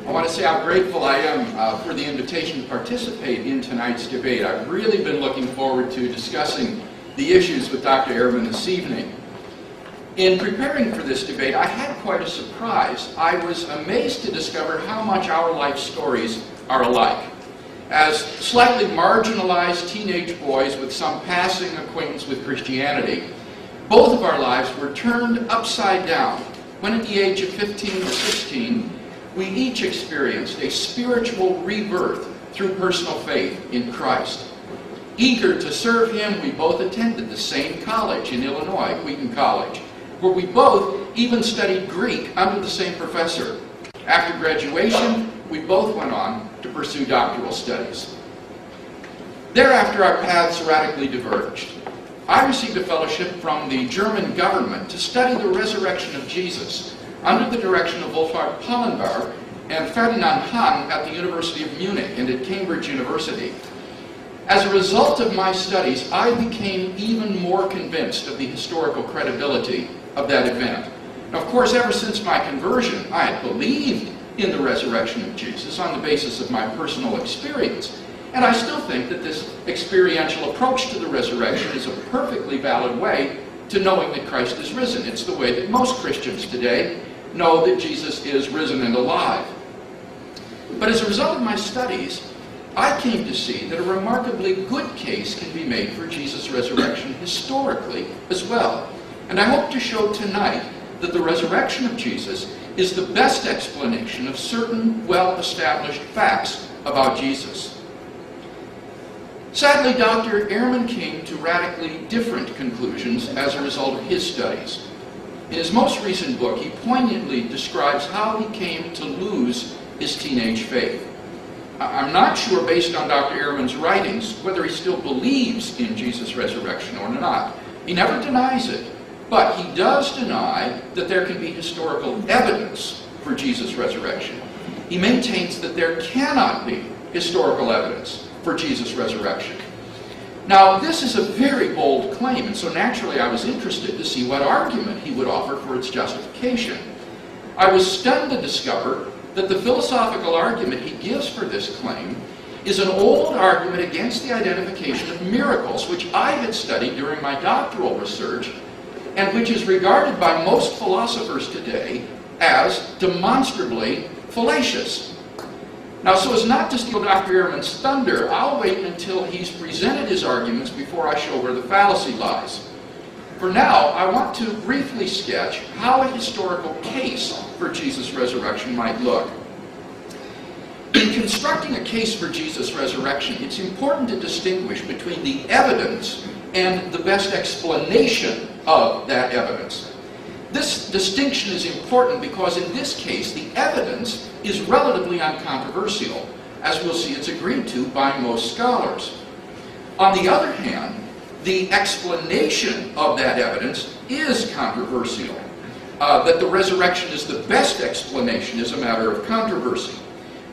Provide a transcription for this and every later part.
I want to say how grateful I am for the invitation to participate in tonight's debate. I've really been looking forward to discussing the issues with Dr. Ehrman this evening. In preparing for this debate, I had quite a surprise. I was amazed to discover how much our life stories are alike. As slightly marginalized teenage boys with some passing acquaintance with Christianity, both of our lives were turned upside down when at the age of 15 to 16, we each experienced a spiritual rebirth through personal faith in Christ. Eager to serve Him, we both attended the same college in Illinois, Wheaton College, where we both even studied Greek under the same professor. After graduation, we both went on to pursue doctoral studies. Thereafter, our paths radically diverged. I received a fellowship from the German government to study the resurrection of Jesus under the direction of Wolfhard Pallenbauer and Ferdinand Hahn at the University of Munich and at Cambridge University. As a result of my studies, I became even more convinced of the historical credibility of that event. Now, of course, ever since my conversion, I had believed in the resurrection of Jesus on the basis of my personal experience. And I still think that this experiential approach to the resurrection is a perfectly valid way to knowing that Christ is risen. It's the way that most Christians today know that Jesus is risen and alive. But as a result of my studies, I came to see that a remarkably good case can be made for Jesus' resurrection historically as well. And I hope to show tonight that the resurrection of Jesus is the best explanation of certain well-established facts about Jesus. Sadly, Dr. Ehrman came to radically different conclusions as a result of his studies. In his most recent book, he poignantly describes how he came to lose his teenage faith. I'm not sure, based on Dr. Ehrman's writings, whether he still believes in Jesus' resurrection or not. He never denies it, but he does deny that there can be historical evidence for Jesus' resurrection. He maintains that there cannot be historical evidence for Jesus' resurrection. Now, this is a very bold claim, and so naturally I was interested to see what argument he would offer for its justification. I was stunned to discover that the philosophical argument he gives for this claim is an old argument against the identification of miracles, which I had studied during my doctoral research, and which is regarded by most philosophers today as demonstrably fallacious. Now, so as not to steal Dr. Ehrman's thunder, I'll wait until he's presented his arguments before I show where the fallacy lies. For now, I want to briefly sketch how a historical case for Jesus' resurrection might look. In constructing a case for Jesus' resurrection, it's important to distinguish between the evidence and the best explanation of that evidence. This distinction is important because in this case, the evidence is relatively uncontroversial. As we'll see, it's agreed to by most scholars. On the other hand, the explanation of that evidence is controversial. That the resurrection is the best explanation is a matter of controversy.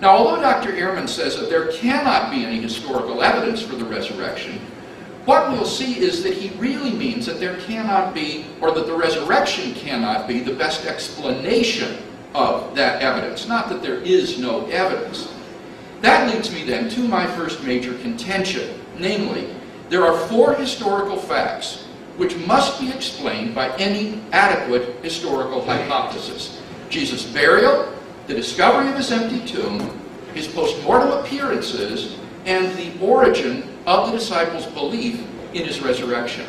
Now, although Dr. Ehrman says that there cannot be any historical evidence for the resurrection, what we'll see is that he really means that there cannot be, or that the resurrection cannot be, the best explanation of that evidence, not that there is no evidence. That leads me then to my first major contention, namely, there are four historical facts which must be explained by any adequate historical hypothesis: Jesus' burial, the discovery of his empty tomb, his post-mortem appearances, and the origin of the disciples' belief in his resurrection.